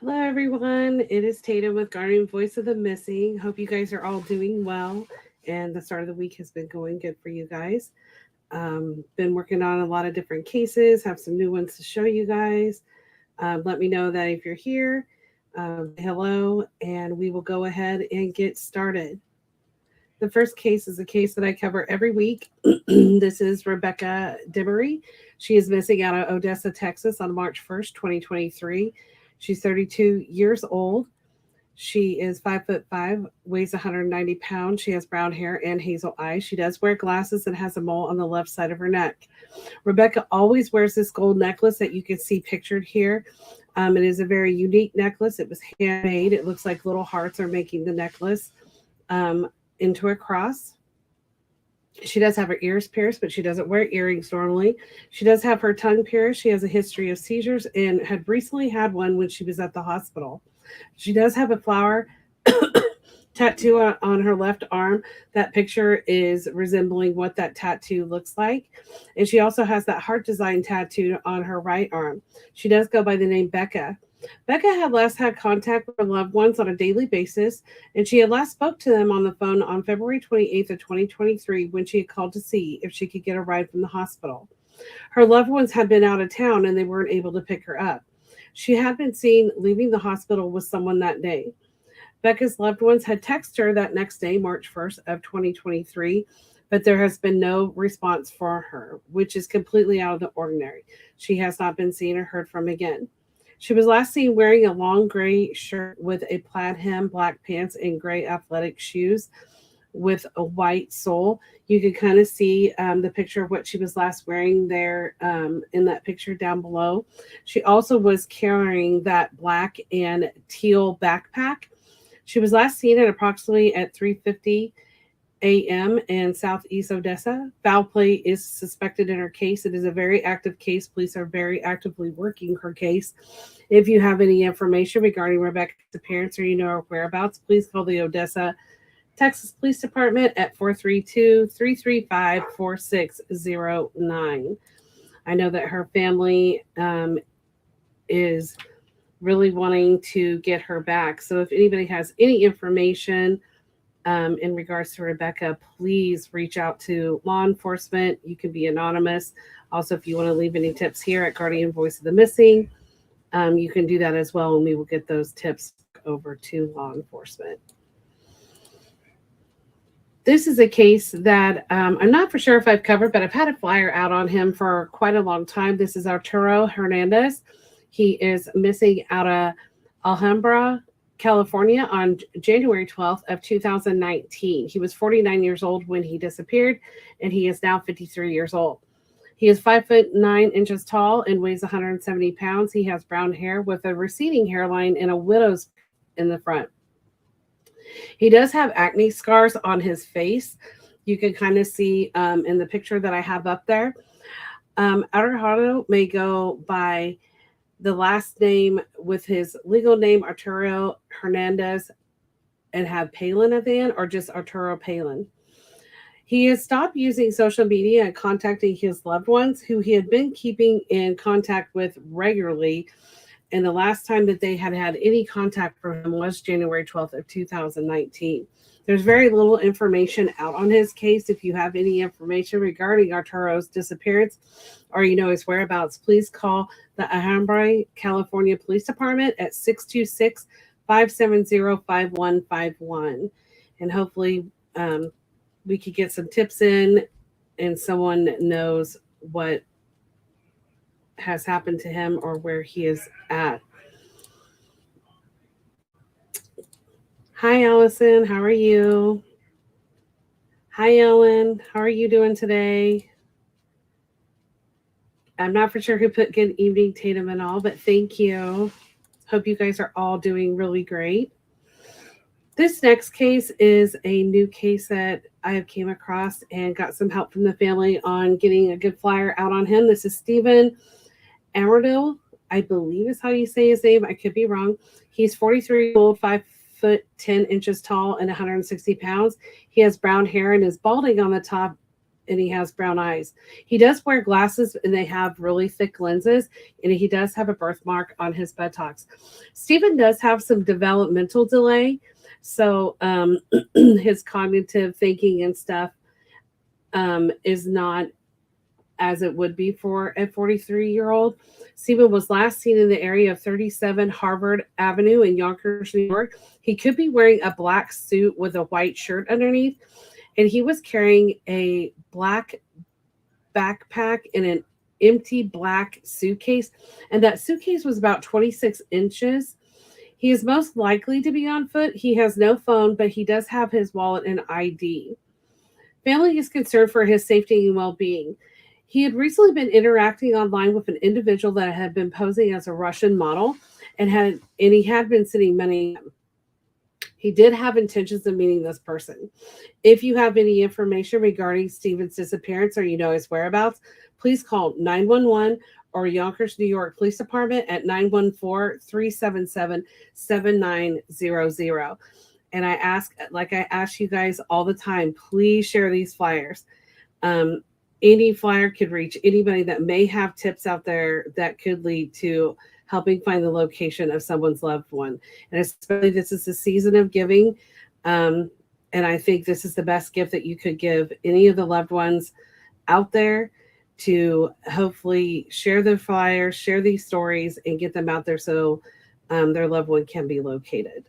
Hello, everyone. It is Tatum with Guardian Voice of the Missing. Hope you guys are all doing well, and the start of the week has been going good for you guys. Been working on a lot of different cases, have some new ones to show you guys. Let me know that if you're here. Say hello, and we will go ahead and get started. The first case is a case that I cover every week. This is Rebecca Dimery. She is missing out of Odessa, Texas on March 1st, 2023. She's 32 years old. She is 5'5", weighs 190 pounds. She has brown hair and hazel eyes. She does wear glasses and has a mole on the left side of her neck. Rebecca always wears this gold necklace that you can see pictured here. It is a very unique necklace. It was handmade. It looks like little hearts are making the necklace um, into a cross. She does have her ears pierced, but she doesn't wear earrings normally. She does have her tongue pierced. She has a history of seizures and had recently had one when she was at the hospital. She does have a flower tattoo on her left arm. That picture is resembling what that tattoo looks like. And she also has that heart design tattoo on her right arm. She does go by the name Becca. Becca had last had contact with her loved ones on a daily basis, and she had last spoke to them on the phone on February 28th of 2023 when she had called to see if she could get a ride from the hospital. Her loved ones had been out of town and they weren't able to pick her up. She had been seen leaving the hospital with someone that day. Becca's loved ones had texted her that next day, March 1st of 2023, but there has been no response for her, which is completely out of the ordinary. She has not been seen or heard from again. She was last seen wearing a long gray shirt with a plaid hem, black pants, and gray athletic shoes with a white sole. You can kind of see the picture of what she was last wearing there in that picture down below. She also was carrying that black and teal backpack. She was last seen at approximately at 3:50 a.m. in southeast Odessa. Foul play is suspected in her case. It is a very active case. Police are very actively working her case. If you have any information regarding Rebecca's appearance or you know her whereabouts, please call the Odessa, Texas Police Department at 432-335-4609. I know that her family is really wanting to get her back. So if anybody has any information in regards to Rebecca, please reach out to law enforcement. You can be anonymous. Also, if you want to leave any tips here at Guardian Voice of the Missing, you can do that as well, and we will get those tips back over to law enforcement. This is a case that I'm not for sure if I've covered, but I've had a flyer out on him for quite a long time. This is Arturo Hernandez. He is missing out of Alhambra, California on January 12th of 2019. He was 49 years old when he disappeared, and he is now 53 years old. He is 5'9" tall and weighs 170 pounds. He has brown hair with a receding hairline and a widow's in the front. He does have acne scars on his face. You can kind of see in the picture that I have up there. Arturo may go by the last name with his legal name, Arturo Hernandez, and have Palin at the end, or just Arturo Palin. He has stopped using social media and contacting his loved ones, who he had been keeping in contact with regularly. And the last time that they had had any contact from him was January 12th of 2019. There's very little information out on his case. If you have any information regarding Arturo's disappearance or you know his whereabouts, please call the Alhambra, California Police Department at 626-570-5151. And hopefully we could get some tips in and someone knows what has happened to him or where he is at. Hi, Allison. How are you? Hi, Ellen. How are you doing today? I'm not for sure who put good evening, Tatum, and all, but thank you. Hope you guys are all doing really great. This next case is a new case that I have came across and got some help from the family on getting a good flyer out on him. This is Stephen Amadil, I believe is how you say his name. I could be wrong. He's 43 years old, 5'10" tall, and 160 pounds. He has brown hair and is balding on the top and he has brown eyes. He does wear glasses and they have really thick lenses, and he does have a birthmark on his buttocks. Stephen does have some developmental delay, so his cognitive thinking and stuff is not as it would be for a 43-year-old. Stephen was last seen in the area of 37 Harvard Avenue in Yonkers, New York. He could be wearing a black suit with a white shirt underneath, and he was carrying a black backpack and an empty black suitcase, and that suitcase was about 26 inches. He is most likely to be on foot. He has no phone, but he does have his wallet and ID. Family is concerned for his safety and well-being. He had recently been interacting online with an individual that had been posing as a Russian model and he had been sending money. He did have intentions of meeting this person. If you have any information regarding Stephen's disappearance or you know his whereabouts, please call 911 or Yonkers, New York Police Department at 914-377-7900. And I ask, like I ask you guys all the time, please share these flyers. Any flyer could reach anybody that may have tips out there that could lead to helping find the location of someone's loved one. And especially this is the season of giving. And I think this is the best gift that you could give any of the loved ones out there, to hopefully share the flyers, share these stories, and get them out there so their loved one can be located.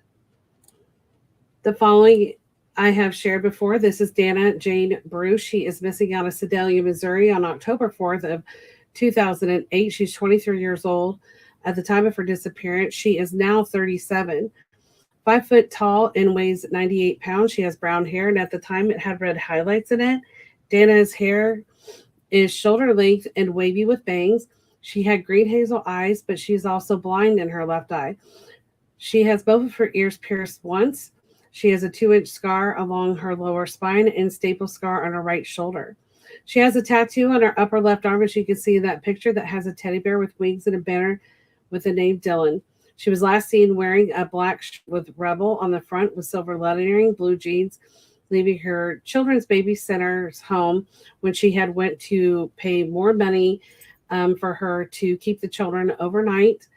The following I have shared before. This is Dana Jane Bruce. She is missing out of Sedalia, Missouri on October 4th of 2008. She's 23 years old. At the time of her disappearance, she is now 37, 5 foot tall, and weighs 98 pounds. She has brown hair, and at the time it had red highlights in it. Dana's hair is shoulder length and wavy with bangs. She had green hazel eyes, but she's also blind in her left eye. She has both of her ears pierced once. She has a 2-inch scar along her lower spine and staple scar on her right shoulder. She has a tattoo on her upper left arm, as you can see in that picture, that has a teddy bear with wings and a banner with the name Dylan. She was last seen wearing a black shirt with Rebel on the front with silver lettering, blue jeans, leaving her children's babysitter's home when she had went to pay more money for her to keep the children overnight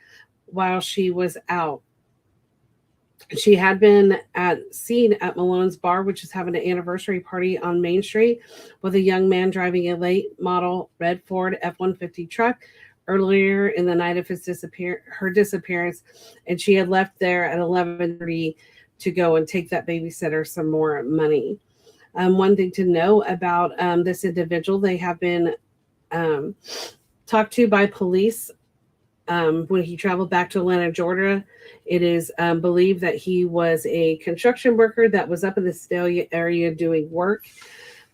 while she was out. She had been seen at Malone's Bar, which is having an anniversary party on Main Street, with a young man driving a late model red Ford F-150 truck earlier in the night of her disappearance, and she had left there at 11:30 to go and take that babysitter some more money. One thing to know about this individual, they have been talked to by police when he traveled back to Atlanta, Georgia. It is believed that he was a construction worker that was up in the Sedalia area doing work.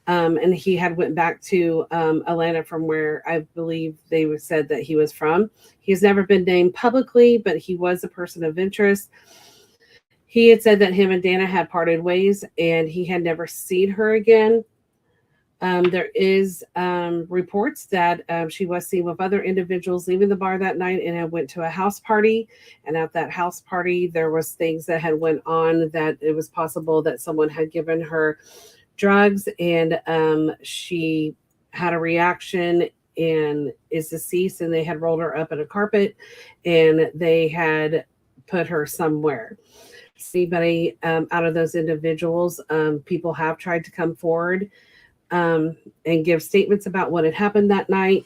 And he had went back to Atlanta from where I believe they said that he was from. He has never been named publicly, but he was a person of interest. He had said that him and Dana had parted ways and he had never seen her again. There is reports that she was seen with other individuals leaving the bar that night and had went to a house party. And at that house party, there was things that had went on that it was possible that someone had given her drugs, and she had a reaction and is deceased, and they had rolled her up in a carpet and they had put her somewhere. Anybody out of those individuals, people have tried to come forward and give statements about what had happened that night,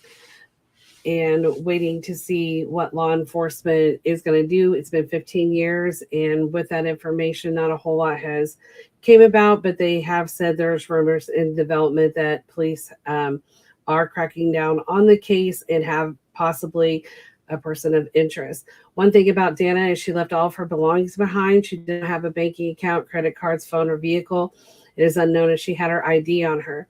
and waiting to see what law enforcement is going to do. It's been 15 years, and with that information, not a whole lot has came about, but they have said there's rumors in development that police are cracking down on the case and have possibly a person of interest. One thing about Dana is she left all of her belongings behind. She didn't have a banking account, credit cards, phone, or vehicle. It is unknown if she had her ID on her.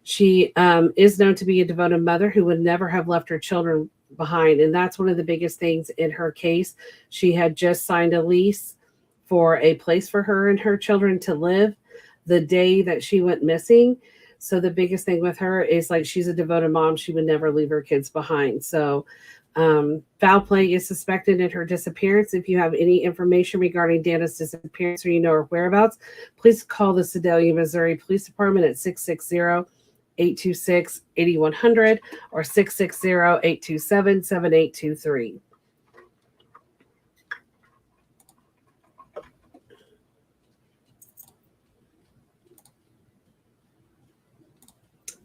She is known to be a devoted mother who would never have left her children behind. And that's one of the biggest things in her case. She had just signed a lease for a place for her and her children to live the day that she went missing. So the biggest thing with her is, like, she's a devoted mom. She would never leave her kids behind. So foul play is suspected in her disappearance. If you have any information regarding Dana's disappearance or you know her whereabouts, please call the Sedalia, Missouri Police Department at 826-8100 or 660-827-7823.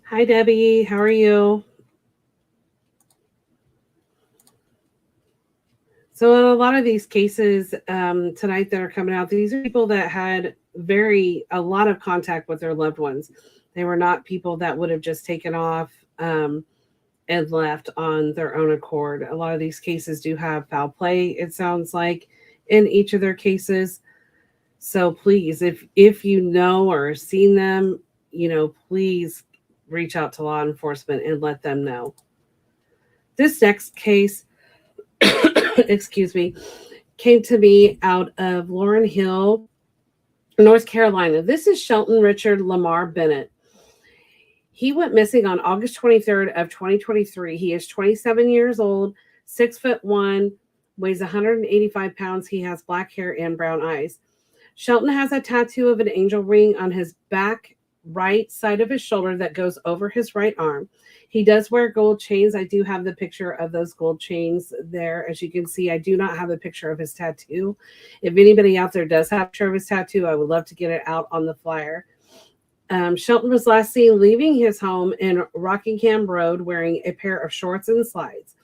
Hi, Debbie. How are you? So, in a lot of these cases tonight that are coming out, these are people that had a lot of contact with their loved ones. They were not people that would have just taken off and left on their own accord. A lot of these cases do have foul play, it sounds like, in each of their cases. So please, if you know or seen them, please reach out to law enforcement and let them know. This next case, excuse me, came to me out of Lauren Hill, North Carolina. This is Shelton Richard Lamar Bennett. He went missing on August 23rd of 2023. He is 27 years old, 6'1", weighs 185 pounds. He has black hair and brown eyes. Shelton has a tattoo of an angel ring on his back right side of his shoulder that goes over his right arm. He does wear gold chains. I do have the picture of those gold chains there. As you can see, I do not have a picture of his tattoo. If anybody out there does have a picture of his tattoo, I would love to get it out on the flyer. Shelton was last seen leaving his home in Rockingham Road wearing a pair of shorts and slides.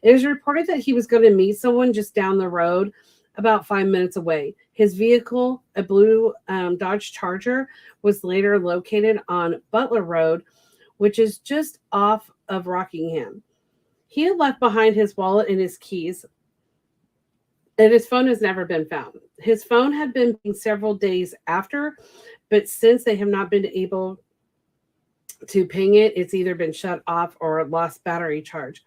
It is reported that he was going to meet someone just down the road, about 5 minutes away. His vehicle, a blue Dodge Charger, was later located on Butler Road, which is just off of Rockingham. He had left behind his wallet and his keys, and his phone has never been found. His phone had been several days after, but since they have not been able to ping it, it's either been shut off or lost battery charge.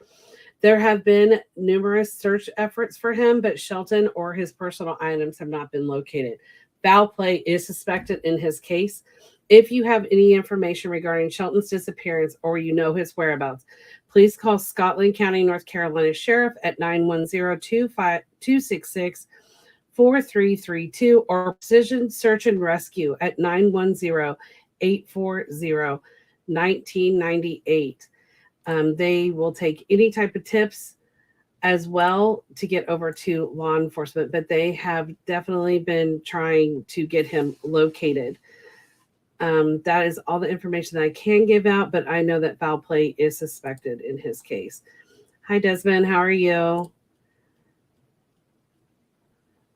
There have been numerous search efforts for him, but Shelton or his personal items have not been located. Foul play is suspected in his case. If you have any information regarding Shelton's disappearance or you know his whereabouts, please call Scotland County, North Carolina Sheriff at 910-266-4332 or Precision Search and Rescue at 910-840-1998. They will take any type of tips as well to get over to law enforcement, but they have definitely been trying to get him located. That is all the information that I can give out, but I know that foul play is suspected in his case. Hi, Desmond. How are you?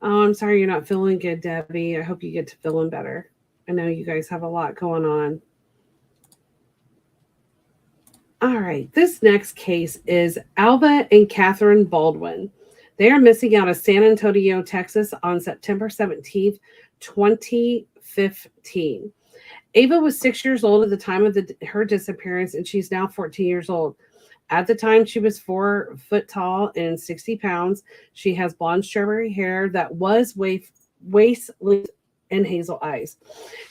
Oh, I'm sorry you're not feeling good, Debbie. I hope you get to feeling better. I know you guys have a lot going on. All right, this next case is Alva and Catherine Baldwin. They are missing out of San Antonio, Texas on September 17th, 2015. Ava was 6 years old at the time of her disappearance, and she's now 14 years old. At the time, she was 4 foot tall and 60 pounds. She has blonde strawberry hair that was waist length and hazel eyes.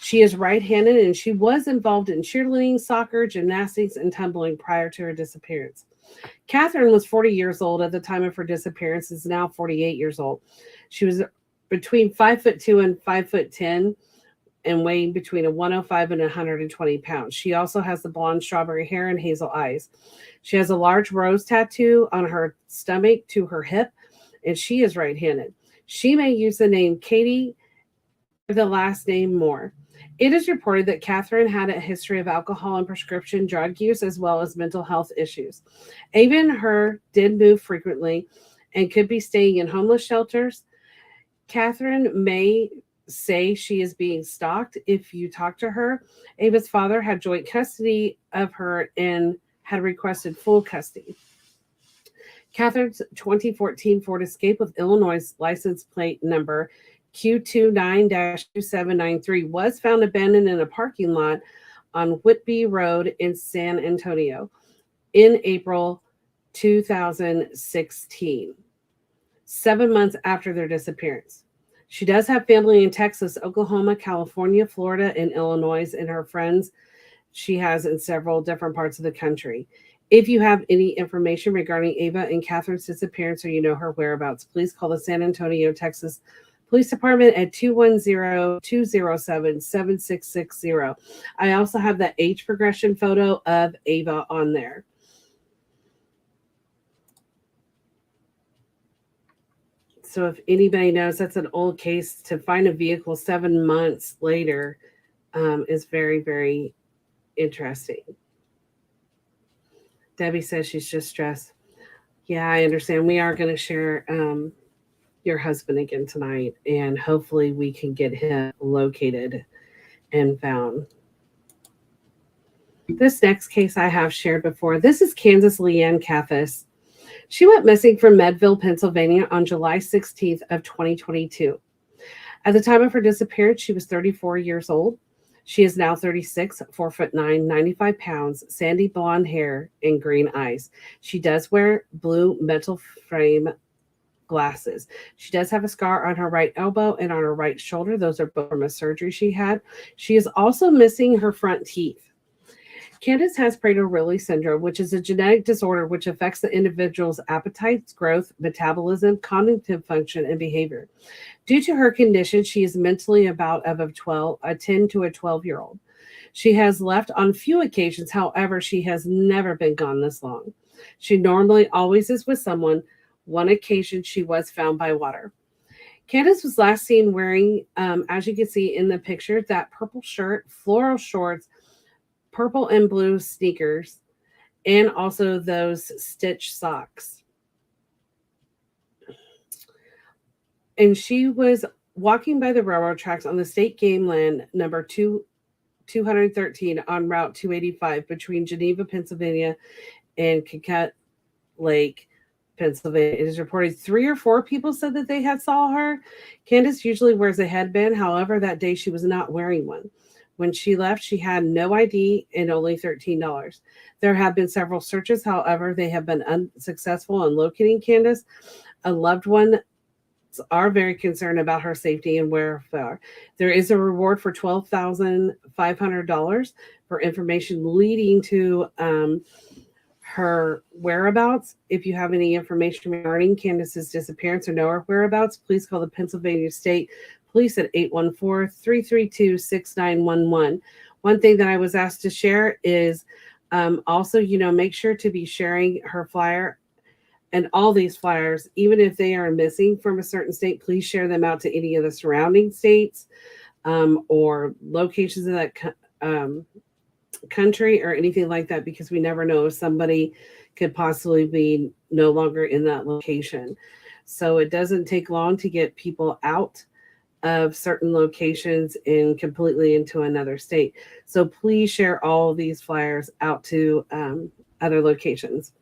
She is right-handed, and she was involved in cheerleading, soccer, gymnastics, and tumbling prior to her disappearance. Catherine was 40 years old at the time of her disappearance, is now 48 years old. She was between 5'2" and 5'10", and weighing between a 105 and 120 pounds. She also has the blonde strawberry hair and hazel eyes. She has a large rose tattoo on her stomach to her hip, and she is right-handed. She may use the name Katie or the last name Moore. It is reported that Catherine had a history of alcohol and prescription drug use as well as mental health issues. Ava and her did move frequently and could be staying in homeless shelters. Catherine may say she is being stalked if you talk to her. Ava's father had joint custody of her and had requested full custody. Catherine's 2014 Ford Escape with Illinois license plate number Q29-2793 was found abandoned in a parking lot on Whitby Road in San Antonio in April 2016, 7 months after their disappearance. She does have family in Texas, Oklahoma, California, Florida, and Illinois, and her friends she has in several different parts of the country. If you have any information regarding Ava and Catherine's disappearance or you know her whereabouts, please call the San Antonio, Texas Police Department at 210-207-7660. I also have the age progression photo of Ava on there. So if anybody knows, that's an old case. To find a vehicle 7 months later is very, very interesting. Debbie says she's just stressed. Yeah, I understand. We are going to share your husband again tonight, and hopefully we can get him located and found. This next case I have shared before. This is Kansas Leanne Cathis. She went missing from Medville, Pennsylvania on July 16th of 2022. At the time of her disappearance, she was 34 years old. She is now 36, 4'9", 95 pounds, sandy blonde hair, and green eyes. She does wear blue metal frame glasses. She does have a scar on her right elbow and on her right shoulder. Those are both from a surgery she had. She is also missing her front teeth. Candace has Prader-Willi syndrome, which is a genetic disorder which affects the individual's appetites, growth, metabolism, cognitive function, and behavior. Due to her condition, she is mentally about of a 10 to a 12-year-old. She has left on few occasions. However, she has never been gone this long. She normally always is with someone. One occasion, she was found by water. Candace was last seen wearing, as you can see in the picture, that purple shirt, floral shorts, purple and blue sneakers, and also those stitch socks. And she was walking by the railroad tracks on the state game land number 213 on Route 285 between Geneva, Pennsylvania, and Kankakee Lake, Pennsylvania. It is reported 3 or 4 people said that they had saw her. Candace usually wears a headband. However, that day she was not wearing one. When she left, she had no ID and only $13. There have been several searches. However, they have been unsuccessful in locating Candace. A loved one are very concerned about her safety and welfare. There is a reward for $12,500 for information leading to her whereabouts. If you have any information regarding Candace's disappearance or know her whereabouts, please call the Pennsylvania State Police at 814-332-6911. One thing that I was asked to share is also, make sure to be sharing her flyer and all these flyers, even if they are missing from a certain state, please share them out to any of the surrounding states or locations of that country or anything like that, because we never know if somebody could possibly be no longer in that location. So it doesn't take long to get people out of certain locations and completely into another state. So please share all of these flyers out to other locations.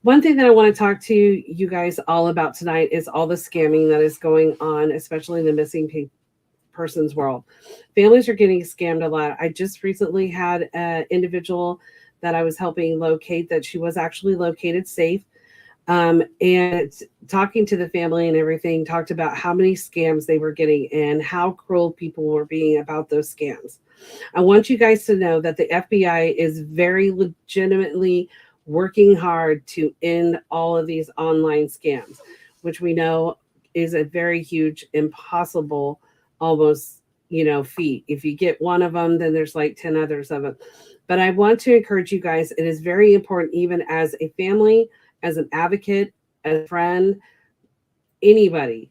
One thing that I want to talk to you guys all about tonight is all the scamming that is going on, especially in the missing persons world. Families are getting scammed a lot. I just recently had an individual that I was helping locate that she was actually located safe. And talking to the family and everything, talked about how many scams they were getting and how cruel people were being about those scams. I want you guys to know that the FBI is very legitimately working hard to end all of these online scams, which we know is a very huge, impossible, almost, feat. If you get one of them, then there's like 10 others of them. But I want to encourage you guys, it is very important, even as a family, as an advocate, as a friend, anybody,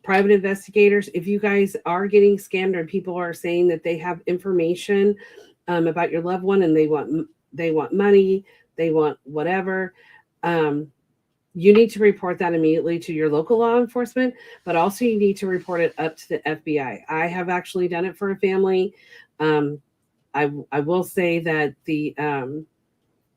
private investigators, if you guys are getting scammed or people are saying that they have information about your loved one and they want money, they want whatever, you need to report that immediately to your local law enforcement, but also you need to report it up to the FBI. I have actually done it for a family. I will say that the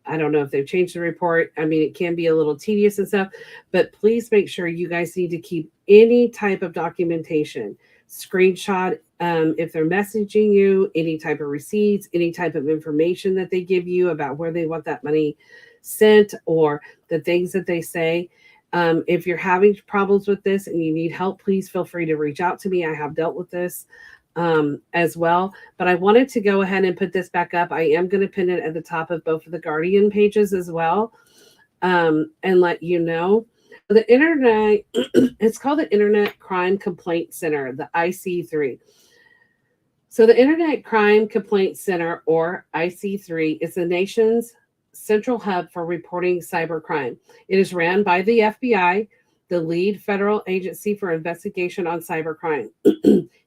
I don't know if they've changed the report. I mean, it can be a little tedious and stuff, but please make sure you guys need to keep any type of documentation, screenshot if they're messaging you, any type of receipts, any type of information that they give you about where they want that money sent or the things that they say. If you're having problems with this and you need help, please feel free to reach out to me. I have dealt with this as well, but I wanted to go ahead and put this back up. I am going to pin it at the top of both of the Guardian pages as well, and let you know. The internet, it's called the Internet Crime Complaint Center, the IC3. So, the Internet Crime Complaint Center, or IC3, is the nation's central hub for reporting cybercrime. It is ran by the FBI, the lead federal agency for investigation on cybercrime.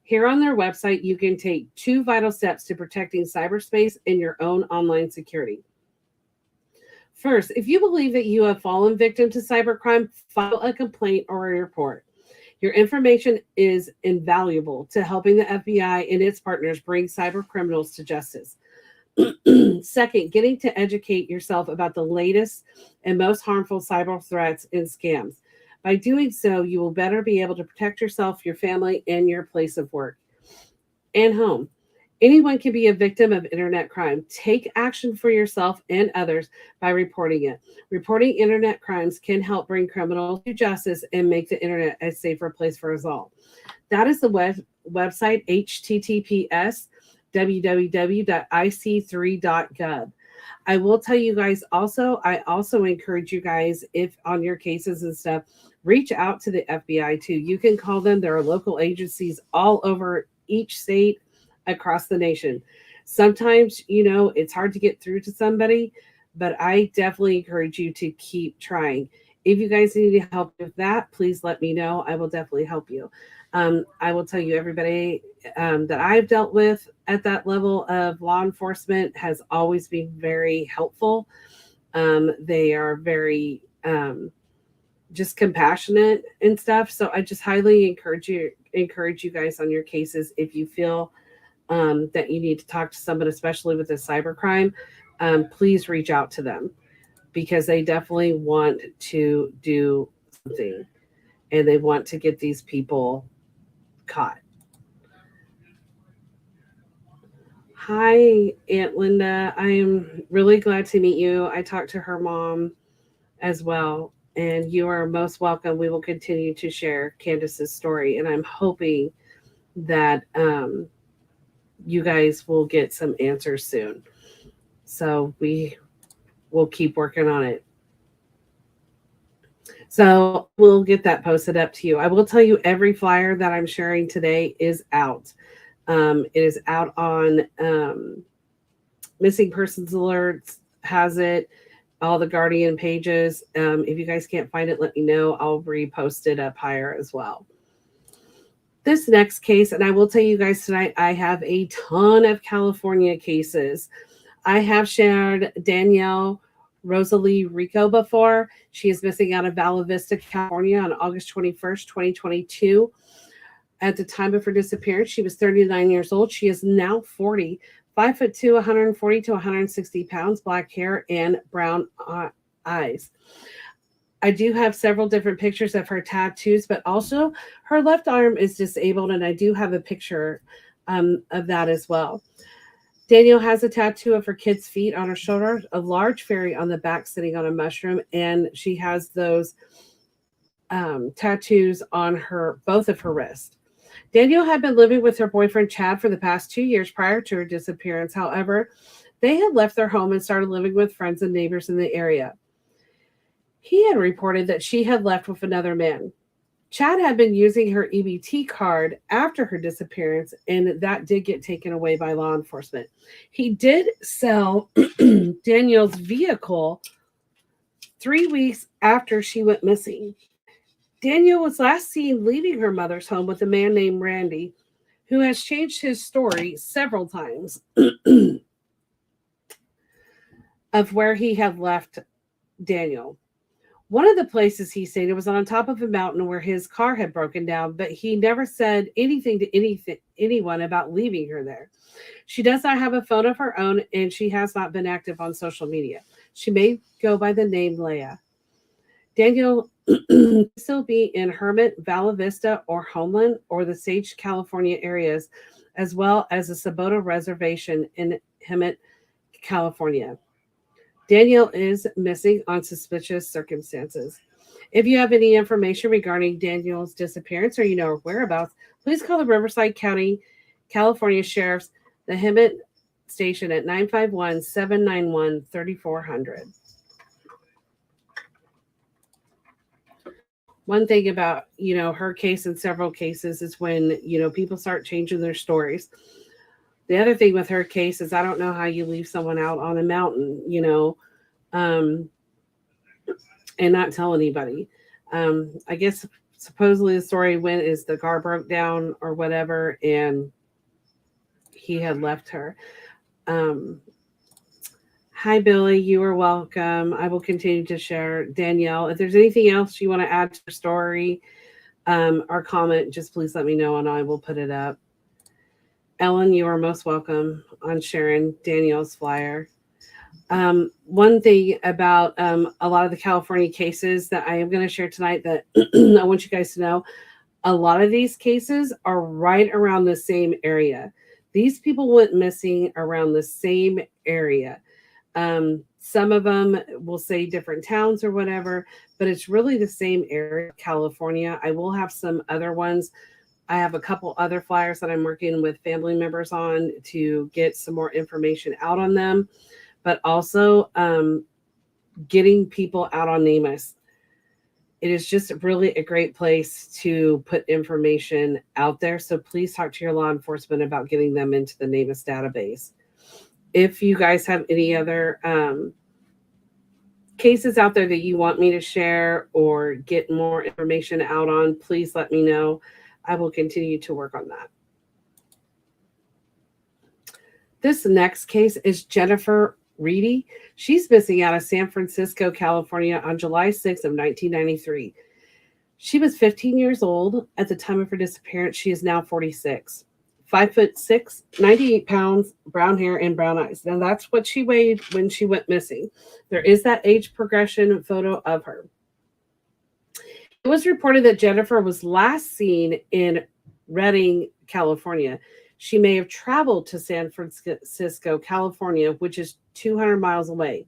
Here on their website, you can take two vital steps to protecting cyberspace and your own online security. First, if you believe that you have fallen victim to cybercrime, file a complaint or a report. Your information is invaluable to helping the FBI and its partners bring cyber criminals to justice. Second, getting to educate yourself about the latest and most harmful cyber threats and scams. By doing so, you will better be able to protect yourself, your family, and your place of work and home. Anyone can be a victim of internet crime. Take action for yourself and others by reporting it. Reporting internet crimes can help bring criminals to justice and make the internet a safer place for us all. That is the website, https www.ic3.gov. I will tell you guys also, I also encourage you guys, if on your cases and stuff, reach out to the FBI too. You can call them. There are local agencies all over each state across the nation. Sometimes, it's hard to get through to somebody, but I definitely encourage you to keep trying. If you guys need help with that, please let me know. I will definitely help you. I will tell you, everybody that I've dealt with at that level of law enforcement has always been very helpful. They are very just compassionate and stuff. So I just highly encourage you guys on your cases. If you feel that you need to talk to someone, especially with a cybercrime, please reach out to them because they definitely want to do something and they want to get these people caught. Hi, Aunt Linda. I am really glad to meet you. I talked to her mom as well, and you are most welcome. We will continue to share Candace's story, and I'm hoping that you guys will get some answers soon. So we will keep working on it. So we'll get that posted up to you. I will tell you every flyer that I'm sharing today is out. It is out on Missing Persons Alerts, has it, all the Guardian pages. If you guys can't find it, let me know. I'll repost it up higher as well. This next case, and I will tell you guys tonight, I have a ton of California cases. I have shared Danielle Rosalie Rico before. She is missing out of Vala Vista, California on August 21st, 2022. At the time of her disappearance, she was 39 years old. She is now 40, 5'2", 140 to 160 pounds, black hair, and brown eyes. I do have several different pictures of her tattoos, but also her left arm is disabled, and I do have a picture of that as well. Danielle has a tattoo of her kid's feet on her shoulder, a large fairy on the back sitting on a mushroom, and she has those tattoos on both of her wrists. Danielle had been living with her boyfriend Chad for the past 2 years prior to her disappearance. However, they had left their home and started living with friends and neighbors in the area. He had reported that she had left with another man. Chad had been using her EBT card after her disappearance, and that did get taken away by law enforcement. He did sell Danielle's vehicle 3 weeks after she went missing. Danielle was last seen leaving her mother's home with a man named Randy, who has changed his story several times of where he had left Danielle. One of the places he stayed was on top of a mountain where his car had broken down, but he never said anything to anyone about leaving her there. She does not have a phone of her own, and she has not been active on social media. She may go by the name Leia. Danielle still be in Hermit, Vala Vista, or Homeland, or the Sage, California areas, as well as the Sabota Reservation in Hemet, California. Danielle is missing on suspicious circumstances. If you have any information regarding Danielle's disappearance or you know her whereabouts, please call the Riverside County, California Sheriff's, the Hemet station at 951-791-3400. one thing about, her case and several cases is when, people start changing their stories. The other thing with her case is I don't know how you leave someone out on a mountain, um, and not tell anybody. I guess supposedly the story went is the car broke down or whatever, and he had left her. Um, Hi, Billy. You are welcome. I will continue to share. Danielle, if there's anything else you want to add to your story or comment, just please let me know and I will put it up. Ellen, you are most welcome on sharing Danielle's flyer. One thing about a lot of the California cases that I am going to share tonight that I want you guys to know, a lot of these cases are right around the same area. These people went missing around the same area. Some of them will say different towns or whatever, but it's really the same area, California. I will have some other ones. I have a couple other flyers that I'm working with family members on to get some more information out on them, but also getting people out on NamUs. It is just really a great place to put information out there. So please talk to your law enforcement about getting them into the NamUs database. If you guys have any other cases out there that you want me to share or get more information out on, please let me know. I will continue to work on that. This next case is Jennifer Reedy. She's missing out of San Francisco, California on July 6th of 1993. She was 15 years old at the time of her disappearance. She is now 46. 5'6", 98 pounds, brown hair, and brown eyes. Now that's what she weighed when she went missing. There is that age progression photo of her. It was reported that Jennifer was last seen in Redding, California. She may have traveled to San Francisco, California, which is 200 miles away.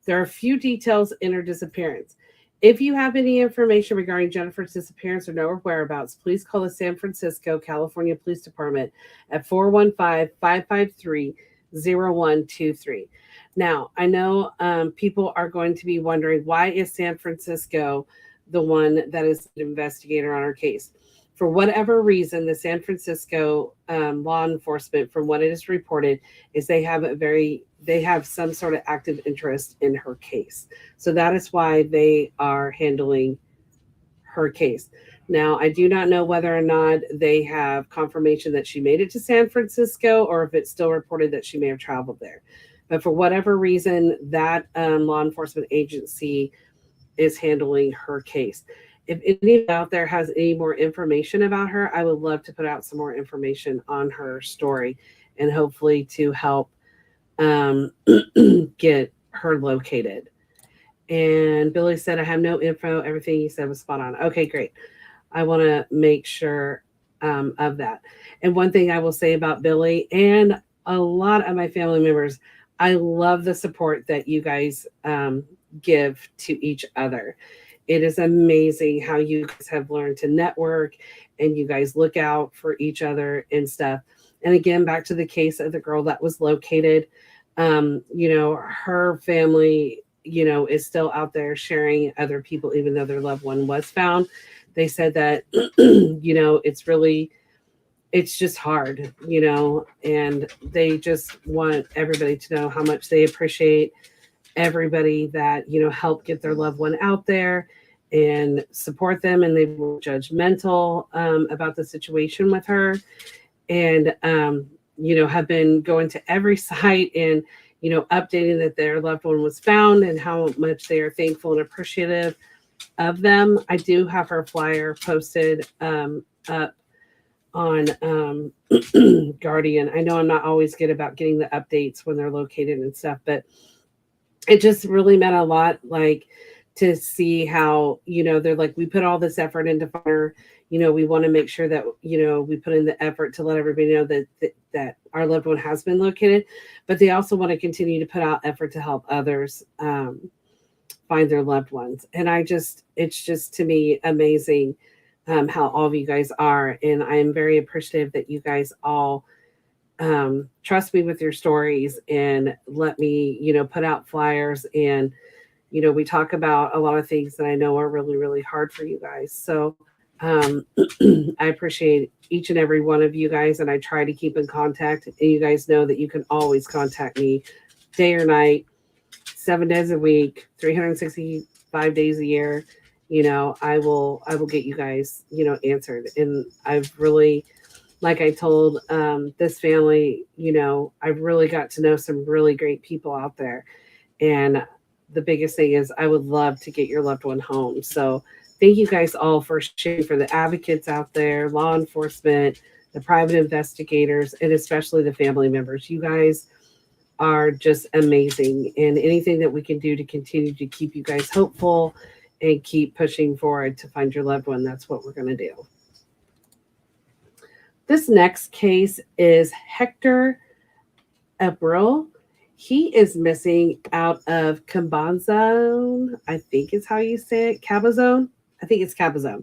There are few details in her disappearance. If you have any information regarding Jennifer's disappearance or know her whereabouts, please call the San Francisco, California Police Department at 415-553-0123. Now, I know people are going to be wondering, why is San Francisco the one that is an investigator on our case? For whatever reason, the San Francisco law enforcement, from what it is reported, is they have some sort of active interest in her case. So that is why they are handling her case. Now, I do not know whether or not they have confirmation that she made it to San Francisco or if it's still reported that she may have traveled there. But for whatever reason, that law enforcement agency is handling her case. If anybody out there has any more information about her, I would love to put out some more information on her story and hopefully to help get her located. And Billy said, I have no info. Everything you said was spot on. Okay, great. I want to make sure of that. And one thing I will say about Billy and a lot of my family members, I love the support that you guys give to each other. It is amazing how you guys have learned to network and you guys look out for each other and stuff. And again, back to the case of the girl that was located, her family, is still out there sharing other people, even though their loved one was found. They said that, it's just hard, and they just want everybody to know how much they appreciate everybody that, helped get their loved one out there and support them. And they were judgmental about the situation with her and, have been going to every site and, updating that their loved one was found and how much they are thankful and appreciative of them. I do have her flyer posted up on Guardian. I know I'm not always good about getting the updates when they're located and stuff, but it just really meant a lot, like, to see how, they're like, we put all this effort into her, we want to make sure that, we put in the effort to let everybody know that our loved one has been located, but they also want to continue to put out effort to help others find their loved ones. And it's just to me amazing how all of you guys are. And I'm very appreciative that you guys all trust me with your stories and let me, put out flyers and we talk about a lot of things that I know are really, really hard for you guys. So um, I appreciate each and every one of you guys, and I try to keep in contact. And you guys know that you can always contact me day or night, 7 days a week, 365 days a year. I will get you guys, answered. And I've really, like I told this family, I've really got to know some really great people out there. And the biggest thing is I would love to get your loved one home. So thank you guys all for sharing, for the advocates out there, law enforcement, the private investigators, and especially the family members. You guys are just amazing. And anything that we can do to continue to keep you guys hopeful and keep pushing forward to find your loved one, that's what we're going to do. This next case is Hector Abril. He is missing out of Cabazon, I think is how you say it. Cabazon? I think it's Cabazon,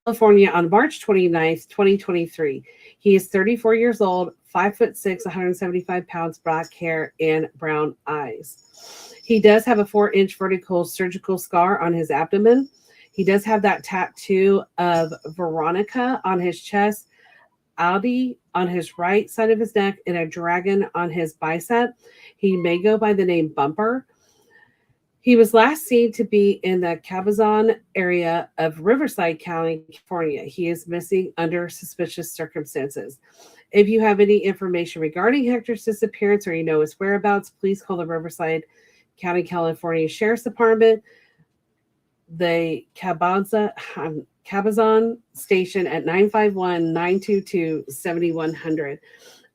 California on March 29th, 2023. He is 34 years old, 5'6", 175 pounds, black hair, and brown eyes. He does have a 4-inch vertical surgical scar on his abdomen. He does have that tattoo of Veronica on his chest, Audi on his right side of his neck, and a dragon on his bicep. He may go by the name Bumper. He was last seen to be in the Cabazon area of Riverside County, California. He is missing under suspicious circumstances. If you have any information regarding Hector's disappearance or you know his whereabouts, please call the Riverside County, California Sheriff's Department, the Cabazon station at 951-922-7100.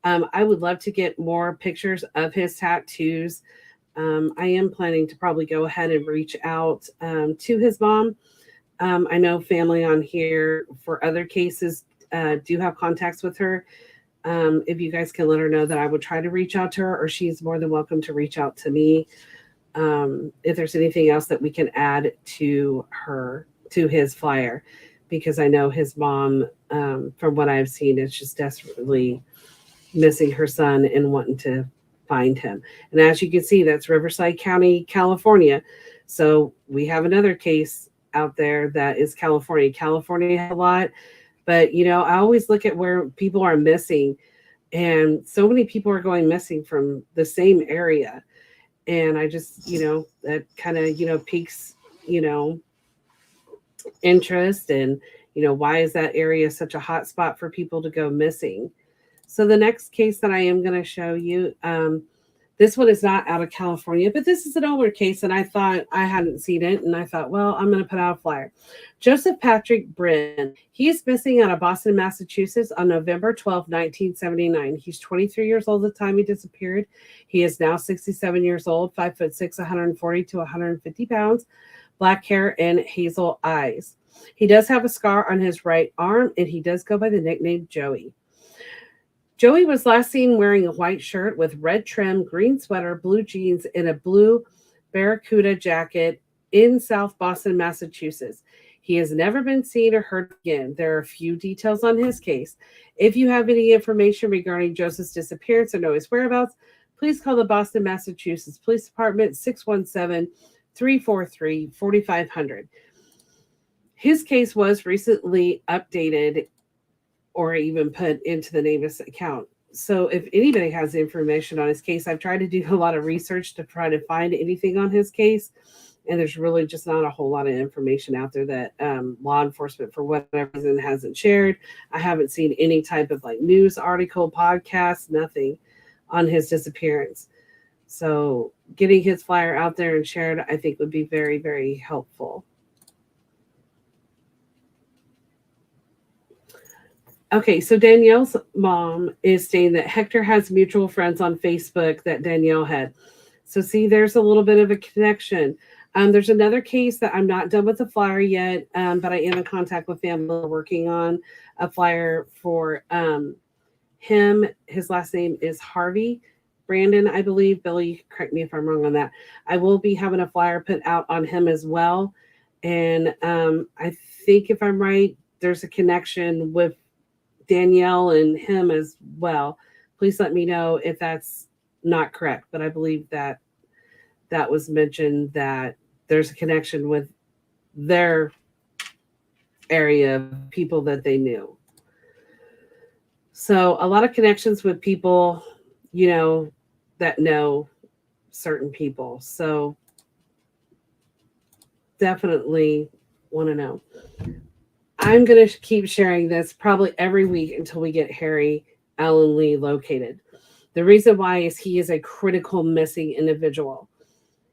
I would love to get more pictures of his tattoos. I am planning to probably go ahead and reach out to his mom. I know family on here for other cases do have contacts with her. If you guys can let her know that I would try to reach out to her, or she's more than welcome to reach out to me. If there's anything else that we can add to his flyer, because I know his mom, from what I've seen, is just desperately missing her son and wanting to find him. And as you can see, that's Riverside County, California. So we have another case out there that is California. California has a lot, but I always look at where people are missing, and so many people are going missing from the same area. And I just, that kind of, piques, interest. And, why is that area such a hot spot for people to go missing? So the next case that I am going to show you, this one is not out of California, but this is an older case, and I thought I hadn't seen it, and I thought, well, I'm going to put out a flyer. Joseph Patrick Brin, he is missing out of Boston, Massachusetts on November 12, 1979. He's 23 years old at the time he disappeared. He is now 67 years old, 5'6", 140 to 150 pounds, black hair, and hazel eyes. He does have a scar on his right arm, and he does go by the nickname Joey. Joey was last seen wearing a white shirt with red trim, green sweater, blue jeans, and a blue Barracuda jacket in South Boston, Massachusetts. He has never been seen or heard again. There are a few details on his case. If you have any information regarding Joseph's disappearance or know his whereabouts, please call the Boston, Massachusetts Police Department, 617-343-4500. His case was recently updated or even put into the NamUs account. So if anybody has information on his case, I've tried to do a lot of research to try to find anything on his case, and there's really just not a whole lot of information out there that law enforcement, for whatever reason, hasn't shared. I haven't seen any type of news article, podcast, nothing on his disappearance. So getting his flyer out there and shared, I think, would be very, very helpful. Okay, so Danielle's mom is saying that Hector has mutual friends on Facebook that Danielle had. So see, there's a little bit of a connection. There's another case that I'm not done with the flyer yet, but I am in contact with family working on a flyer for him. His last name is Harvey Brandon, I believe. Billy, you can correct me if I'm wrong on that. I will be having a flyer put out on him as well. And I think if I'm right, there's a connection with Danielle and him as well. Please let me know if that's not correct, but I believe that was mentioned that there's a connection with their area of people that they knew. So a lot of connections with people, you know, that know certain people. So definitely want to know. I'm going to keep sharing this probably every week until we get Harry Allen Lee located. The reason why is he is a critical missing individual.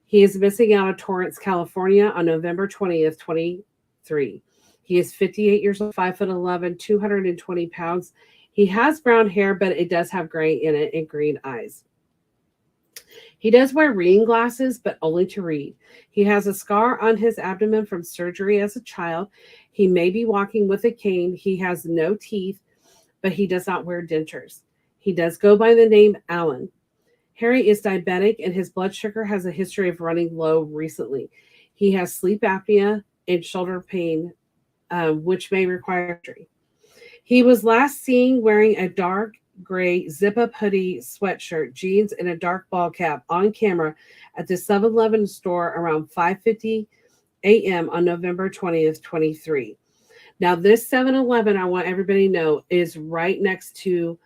He is missing out of Torrance, California on November 20th, 23. He is 58 years old, 5'11", 220 pounds. He has brown hair, but it does have gray in it and green eyes. He does wear reading glasses, but only to read. He has a scar on his abdomen from surgery as a child. He may be walking with a cane. He has no teeth, but he does not wear dentures. He does go by the name Allen. Harry is diabetic and his blood sugar has a history of running low recently. He has sleep apnea and shoulder pain, which may require surgery. He was last seen wearing a dark gray zip-up hoodie, sweatshirt, jeans, and a dark ball cap on camera at the 7-Eleven store around 5:50 a.m. on November 20th, 23. Now, this 7-Eleven, I want everybody to know, is right next to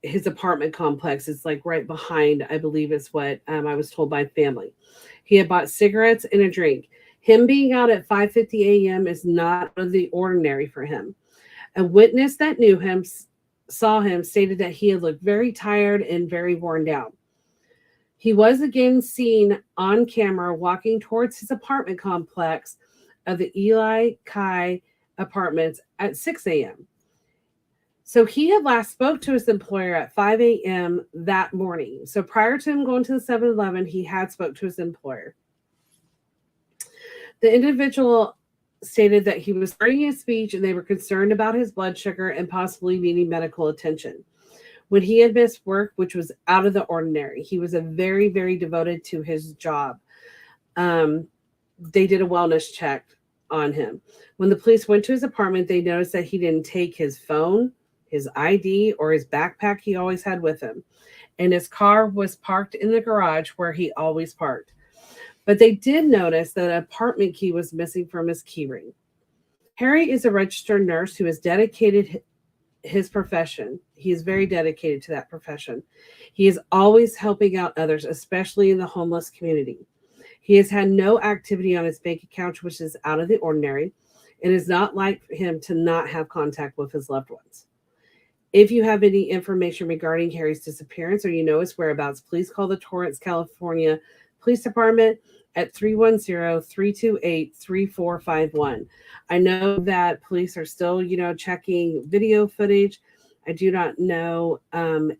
his apartment complex. It's like right behind, I believe is what I was told by family. He had bought cigarettes and a drink. Him being out at 5:50 a.m. is not out of the ordinary for him. A witness that knew him, saw him, stated that he had looked very tired and very worn down. He was again seen on camera walking towards his apartment complex of the Eli Kai Apartments at 6 a.m. So he had last spoke to his employer at 5 a.m. that morning. So prior to him going to the 7-Eleven, he had spoke to his employer. The individual stated that he was starting his speech and they were concerned about his blood sugar and possibly needing medical attention. When he had missed work, which was out of the ordinary, he was a very, very devoted to his job. They did a wellness check on him. When the police went to his apartment, they noticed that he didn't take his phone, his ID, or his backpack he always had with him. And his car was parked in the garage where he always parked. But they did notice that an apartment key was missing from his keyring. Harry is a registered nurse who has dedicated his profession. He is very dedicated to that profession. He is always helping out others, especially in the homeless community. He has had no activity on his bank account, which is out of the ordinary. It is not like him to not have contact with his loved ones. If you have any information regarding Harry's disappearance or you know his whereabouts, please call the Torrance, California Police Department at 310-328-3451. I know that police are still, checking video footage. I do not know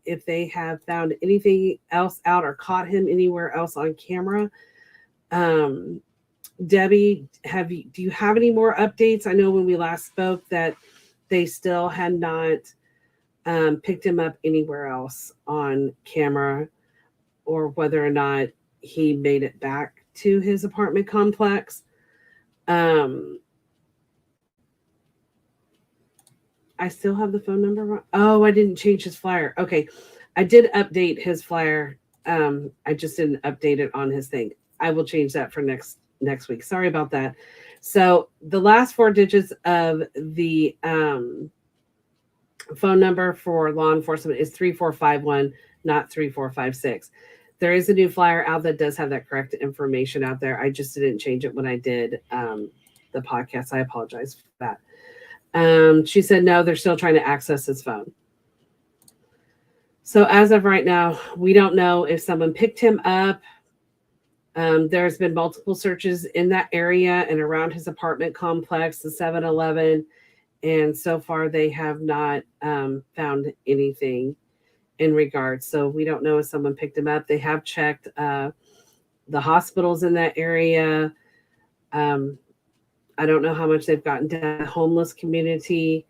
if they have found anything else out or caught him anywhere else on camera. Debbie, do you have any more updates? I know when we last spoke that they still had not picked him up anywhere else on camera, or whether or not he made it back to his apartment complex. I still have the phone number. Oh, I didn't change his flyer. Okay. I did update his flyer. I just didn't update it on his thing. I will change that for next week. Sorry about that. So the last 4 digits of the phone number for law enforcement is 3451, not 3456. There is a new flyer out that does have that correct information out there. I just didn't change it when I did the podcast. I apologize for that. She said, no, they're still trying to access his phone. So as of right now, we don't know if someone picked him up. There's been multiple searches in that area and around his apartment complex, the 7-Eleven, and so far they have not found anything in regards. So we don't know if someone picked him up. They have checked the hospitals in that area. I don't know how much they've gotten to the homeless community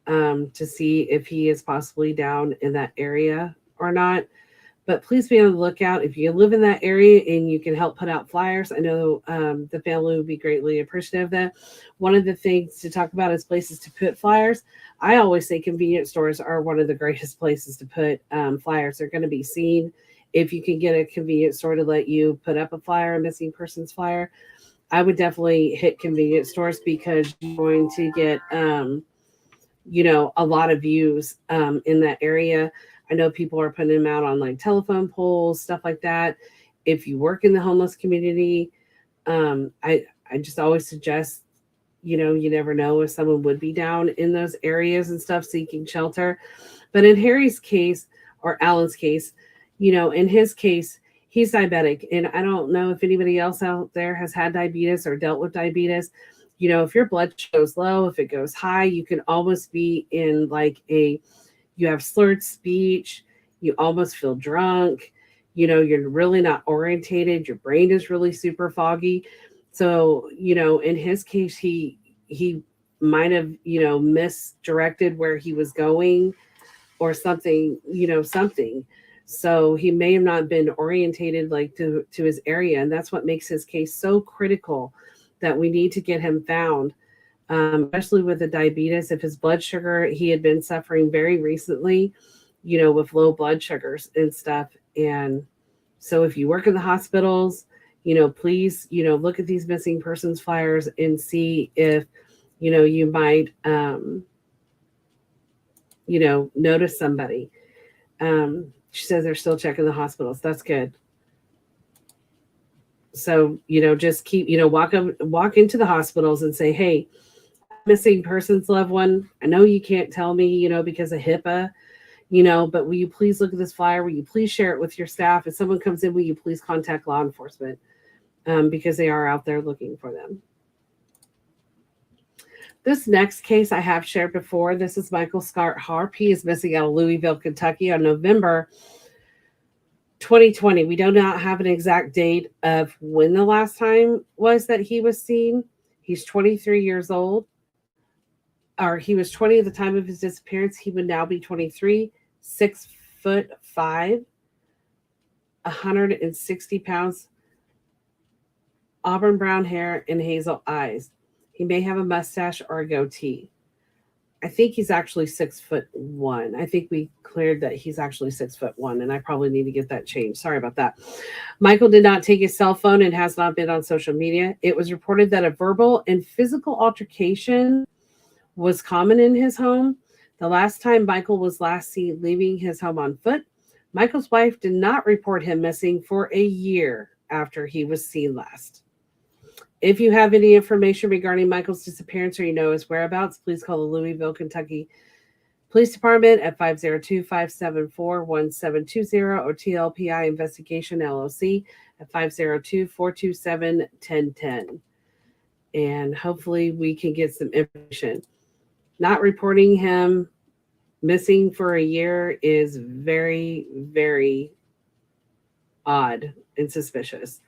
to see if he is possibly down in that area or not. But please be on the lookout. If you live in that area and you can help put out flyers, I know the family would be greatly appreciative of that. One of the things to talk about is places to put flyers. I always say convenience stores are one of the greatest places to put flyers. They're going to be seen if you can get a convenience store to let you put up a flyer, a missing persons flyer, I would definitely hit convenience stores because you're going to get, a lot of views in that area. I know people are putting them out on like telephone poles, stuff like that. If you work in the homeless community, I just always suggest, you never know if someone would be down in those areas and stuff seeking shelter. But in Harry's case, or Alan's case, in his case, he's diabetic. And I don't know if anybody else out there has had diabetes or dealt with diabetes. If your blood goes low, if it goes high, you can almost be in like you have slurred speech, you almost feel drunk, you're really not orientated, your brain is really super foggy. So, in his case, he might have, misdirected where he was going or something, something. So he may have not been orientated like to his area. And that's what makes his case so critical that we need to get him found. Especially with the diabetes, if his blood sugar, he had been suffering very recently, with low blood sugars and stuff. And so if you work in the hospitals, please, look at these missing persons flyers and see if, you might, notice somebody. She says they're still checking the hospitals. That's good. So, just keep, walk into the hospitals and say, hey, missing persons loved one. I know you can't tell me, because of HIPAA, but will you please look at this flyer? Will you please share it with your staff? If someone comes in, will you please contact law enforcement? Because they are out there looking for them. This next case I have shared before. This is Michael Scott Harp. He is missing out of Louisville, Kentucky on November 2020. We do not have an exact date of when the last time was that he was seen. He's 23 years old. Or he was 20 at the time of his disappearance. He would now be 23, 6'5", 160 pounds, auburn brown hair, and hazel eyes. He may have a mustache or a goatee. I think he's actually 6'1". I think we cleared that he's actually 6'1", and I probably need to get that changed. Sorry about that. Michael did not take his cell phone and has not been on social media. It was reported that a verbal and physical altercation was common in his home. The last time Michael was last seen leaving his home on foot, Michael's wife did not report him missing for a year after he was seen last. If you have any information regarding Michael's disappearance or his whereabouts, please call the Louisville, Kentucky Police Department at 502-574-1720 or TLPI Investigation LLC at 502-427-1010. And hopefully we can get some information. Not reporting him missing for a year is very, very odd and suspicious.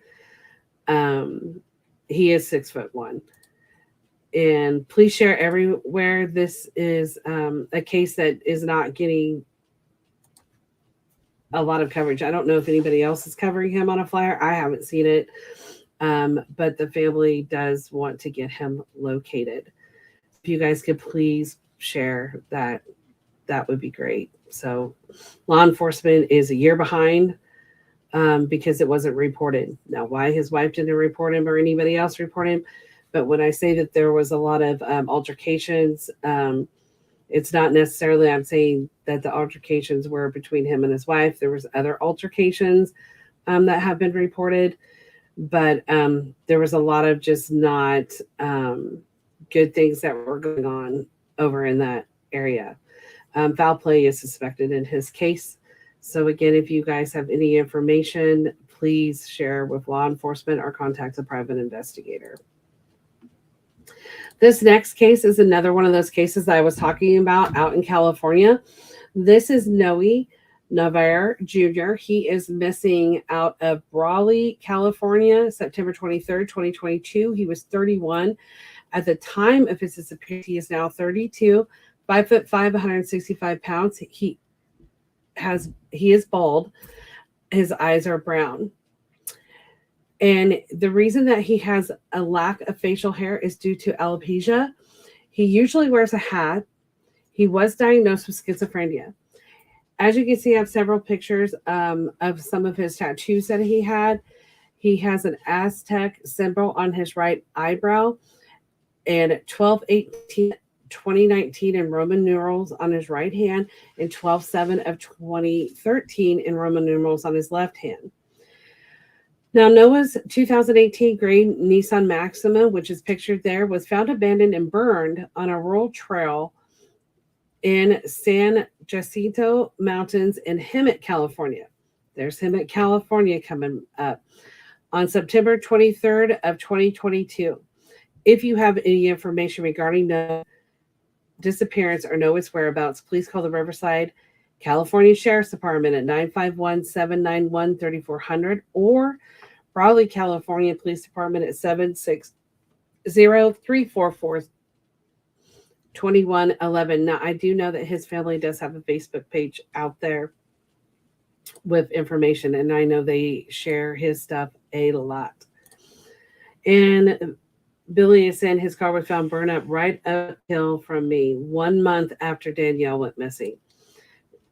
He is 6'1". And please share everywhere. This is a case that is not getting a lot of coverage. I don't know if anybody else is covering him on a flyer. I haven't seen it. But the family does want to get him located. If you guys could please share that, that would be great. So law enforcement is a year behind because it wasn't reported. Now, why his wife didn't report him or anybody else report him, but when I say that there was a lot of altercations, it's not necessarily I'm saying that the altercations were between him and his wife. There was other altercations that have been reported, but there was a lot of just not good things that were going on over in that area. Foul play is suspected in his case. So again, if you guys have any information, please share with law enforcement or contact a private investigator. This next case is another one of those cases that I was talking about out in California. This is Noe Navarre Jr. He is missing out of Brawley, California, September 23rd, 2022. He was 31. At the time of his disappearance, he is now 32, 5'5", 165 pounds. He is bald. His eyes are brown. And the reason that he has a lack of facial hair is due to alopecia. He usually wears a hat. He was diagnosed with schizophrenia. As you can see, I have several pictures of some of his tattoos that he had. He has an Aztec symbol on his right eyebrow and 12/18 2019 in Roman numerals on his right hand and 12/7 of 2013 in Roman numerals on his left hand. Now, Noah's 2018 gray Nissan Maxima, which is pictured there, was found abandoned and burned on a rural trail in San Jacinto Mountains in Hemet, California. There's Hemet, California coming up on September 23rd of 2022. If you have any information regarding Noah's disappearance or know its whereabouts, please call the Riverside, California Sheriff's Department at 951-791-3400 or Raleigh, California Police Department at 760-344-2111. Now, I do know that his family does have a Facebook page out there with information, and I know they share his stuff a lot. And Billy is saying his car was found burned up right uphill from me 1 month after Danielle went missing.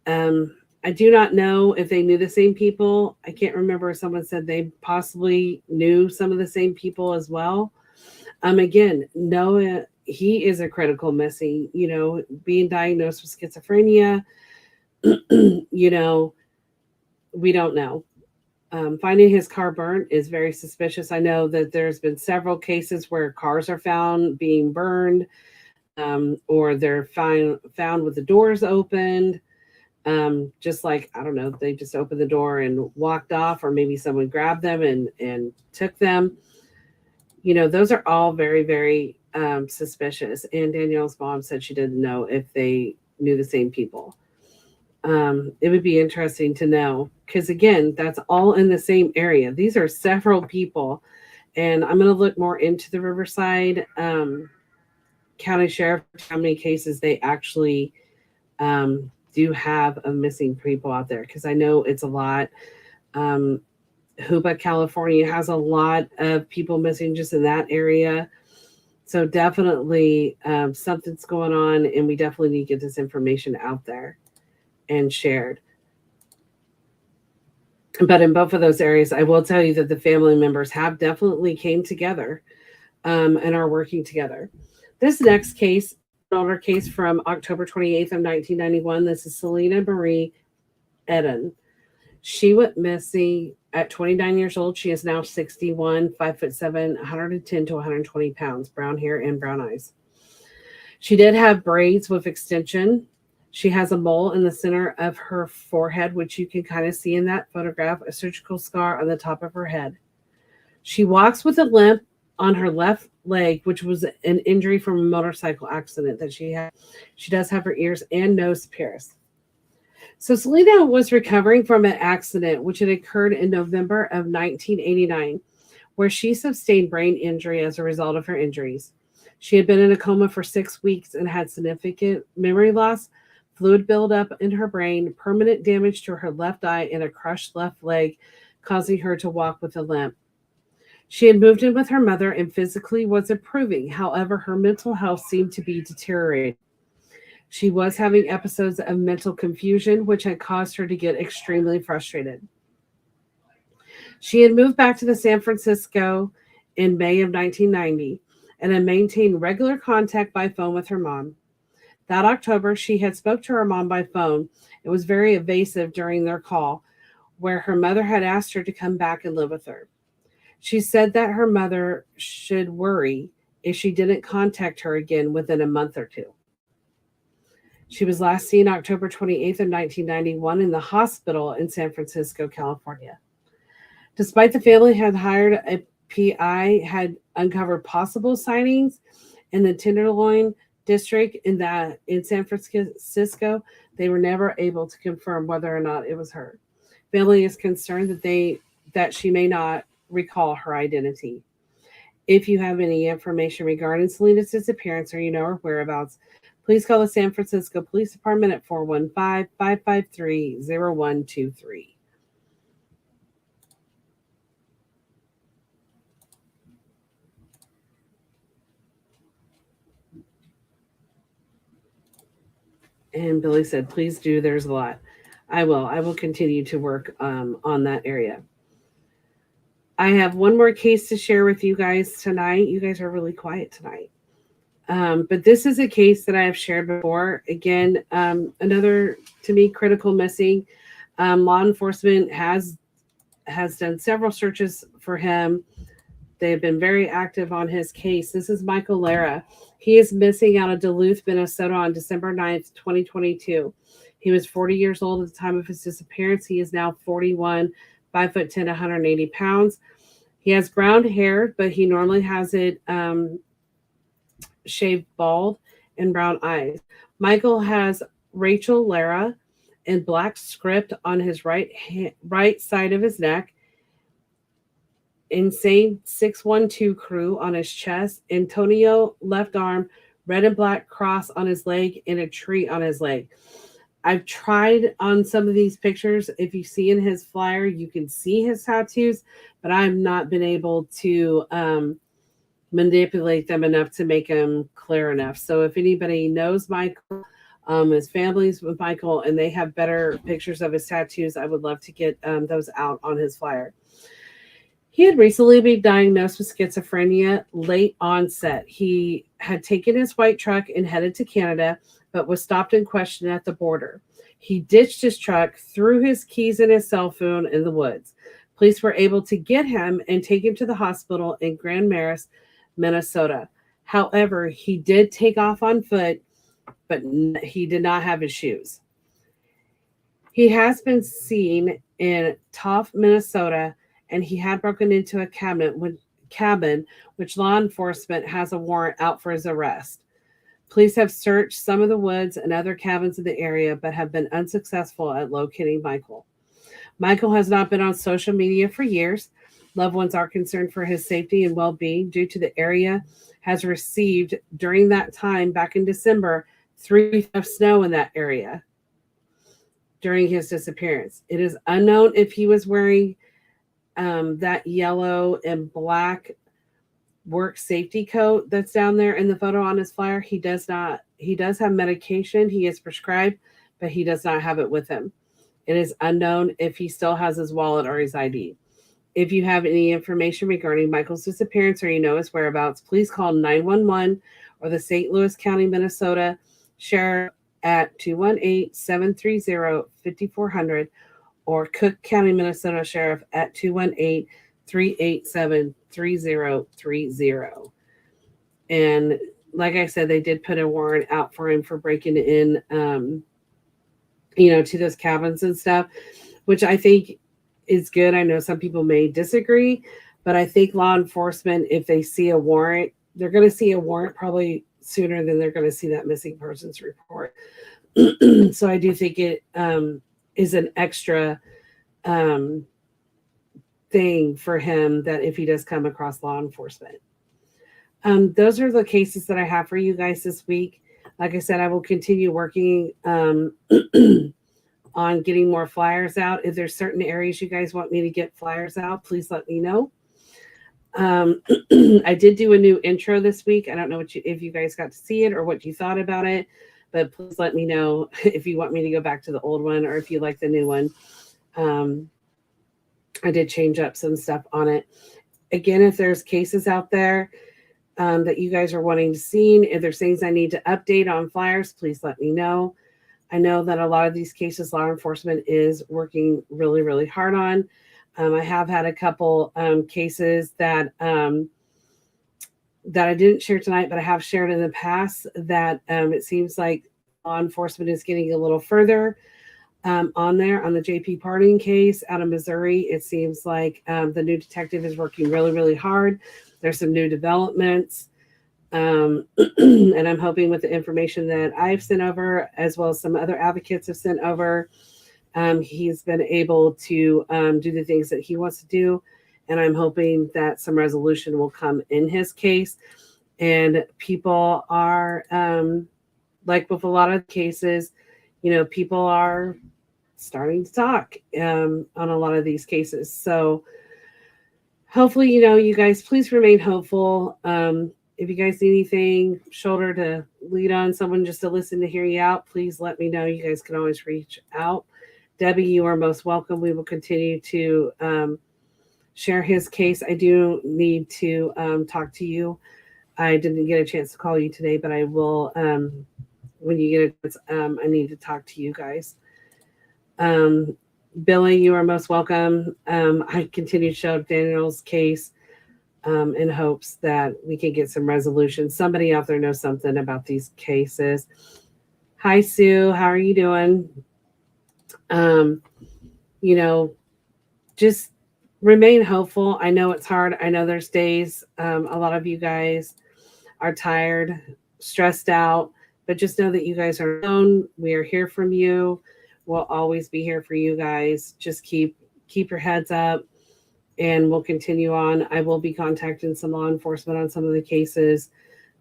I do not know if they knew the same people. I can't remember if someone said they possibly knew some of the same people as well. Again, Noah, he is a critical missing, being diagnosed with schizophrenia, we don't know. Finding his car burnt is very suspicious. I know that there's been several cases where cars are found being burned, or they're found with the doors opened. Just like, I don't know, they just opened the door and walked off, or maybe someone grabbed them and took them. Those are all very, very suspicious. And Danielle's mom said she didn't know if they knew the same people. It would be interesting to know, because again, that's all in the same area. These are several people, and I'm going to look more into the Riverside County Sheriff, how many cases they actually do have of missing people out there, because I know it's a lot. Huba, California has a lot of people missing just in that area. So definitely something's going on, and we definitely need to get this information out there and shared. But in both of those areas, I will tell you that the family members have definitely came together and are working together. This next case, an older case from October 28th of 1991. This is Selena Marie Eden. She went missing at 29 years old. She is now 61, 5'7", 110 to 120 pounds, brown hair and brown eyes. She did have braids with extension. She has a mole in the center of her forehead, which you can kind of see in that photograph, a surgical scar on the top of her head. She walks with a limp on her left leg, which was an injury from a motorcycle accident that she had. She does have her ears and nose pierced. So Selena was recovering from an accident which had occurred in November of 1989, where she sustained brain injury as a result of her injuries. She had been in a coma for 6 weeks and had significant memory loss, fluid buildup in her brain, permanent damage to her left eye, and a crushed left leg, causing her to walk with a limp. She had moved in with her mother and physically was improving. However, her mental health seemed to be deteriorating. She was having episodes of mental confusion, which had caused her to get extremely frustrated. She had moved back to San Francisco in May of 1990 and had maintained regular contact by phone with her mom. That October, she had spoke to her mom by phone. It was very evasive during their call, where her mother had asked her to come back and live with her. She said that her mother should worry if she didn't contact her again within a month or two. She was last seen October 28th of 1991 in the hospital in San Francisco, California. Despite the family had hired a PI, had uncovered possible sightings in the Tenderloin district in San Francisco, they were never able to confirm whether or not it was her. Family is concerned that she may not recall her identity. If you have any information regarding Selena's disappearance or you know her whereabouts, please call the San Francisco Police Department at 415-553-0123. And Billy said, please do. There's a lot. I will. I will continue to work on that area. I have one more case to share with you guys tonight. You guys are really quiet tonight. But this is a case that I have shared before. Again, another to me critical missing. Law enforcement has done several searches for him. They have been very active on his case. This is Michael Lara. He is missing out of Duluth, Minnesota on December 9th, 2022. He was 40 years old at the time of his disappearance. He is now 41, 5'10", 180 pounds. He has brown hair, but he normally has it shaved bald and brown eyes. Michael has Rachel Lara in black script on his right side of his neck. Insane 612 crew on his chest. Antonio left arm, red and black cross on his leg, and a tree on his leg. I've tried on some of these pictures. If you see in his flyer, you can see his tattoos, but I've not been able to manipulate them enough to make them clear enough. So if anybody knows Michael, his family's with Michael, and they have better pictures of his tattoos, I would love to get those out on his flyer. He had recently been diagnosed with schizophrenia, late onset. He had taken his white truck and headed to Canada, but was stopped and questioned at the border. He ditched his truck, threw his keys and his cell phone in the woods. Police were able to get him and take him to the hospital in Grand Marais, Minnesota. However, he did take off on foot, but he did not have his shoes. He has been seen in Toff, Minnesota, and he had broken into a cabin, which law enforcement has a warrant out for his arrest. Police have searched some of the woods and other cabins in the area, but have been unsuccessful at locating Michael. Michael has not been on social media for years. Loved ones are concerned for his safety and well-being due to the area has received during that time back in December 3 feet of snow in that area during his disappearance. It is unknown if he was wearing that yellow and black work safety coat that's down there in the photo on his flyer. He does not. He does have medication he is prescribed, but he does not have it with him. It is unknown if he still has his wallet or his ID. If you have any information regarding Michael's disappearance or you know his whereabouts, please call 911 or the St. Louis County, Minnesota Sheriff at 218-730-5400 or Cook County, Minnesota Sheriff at 218-387-3030. And like I said, they did put a warrant out for him for breaking in, to those cabins and stuff, which I think is good. I know some people may disagree, but I think law enforcement, if they see a warrant, they're going to see a warrant probably sooner than they're going to see that missing persons report. So I do think it is an extra thing for him that if he does come across law enforcement. Those are the cases that I have for you guys this week. Like I said, I will continue working on getting more flyers out. If there's certain areas you guys want me to get flyers out, please let me know. I did do a new intro this week. I don't know if you guys got to see it or what you thought about it, but please let me know if you want me to go back to the old one or if you like the new one. I did change up some stuff on it. Again, if there's cases out there that you guys are wanting to see, if there's things I need to update on flyers, please let me know. I know that a lot of these cases law enforcement is working really, really hard on. I have had a couple cases that I didn't share tonight, but I have shared in the past that it seems like law enforcement is getting a little further on there. On the JP Parting case out of Missouri, it seems like the new detective is working really, really hard. There's some new developments. And I'm hoping with the information that I've sent over, as well as some other advocates have sent over, he's been able to do the things that he wants to do. And I'm hoping that some resolution will come in his case. And people are, like with a lot of cases, people are starting to talk on a lot of these cases. So hopefully, you guys please remain hopeful. If you guys need anything, shoulder to lead on, someone just to listen to hear you out, please let me know. You guys can always reach out Debbie, you are most welcome. We will continue to share his case. I do need to talk to you. I didn't get a chance to call you today, but I will when you get a chance. I need to talk to you guys. Um, Billy, you are most welcome. I continue to show Daniel's case in hopes that we can get some resolution. Somebody out there knows something about these cases. Hi, Sue. How are you doing? Um, you know, just remain hopeful. I know it's hard. I know there's days a lot of you guys are tired, stressed out, but just know that you guys are alone. We are here from you. We'll always be here for you guys. Just keep your heads up and we'll continue on. I will be contacting some law enforcement on some of the cases,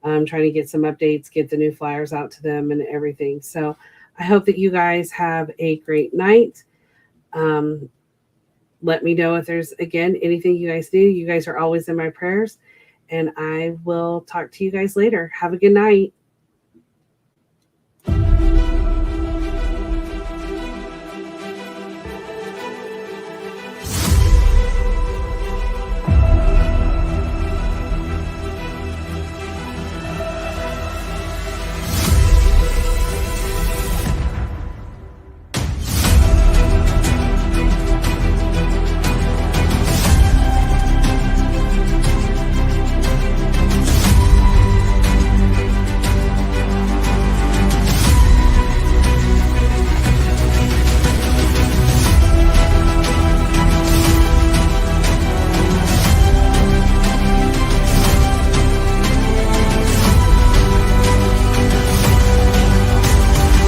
trying to get some updates, get the new flyers out to them and everything. So I hope that you guys have a great night. Um, let me know if there's, again, anything you guys do. You guys are always in my prayers, and I will talk to you guys later. Have a good night.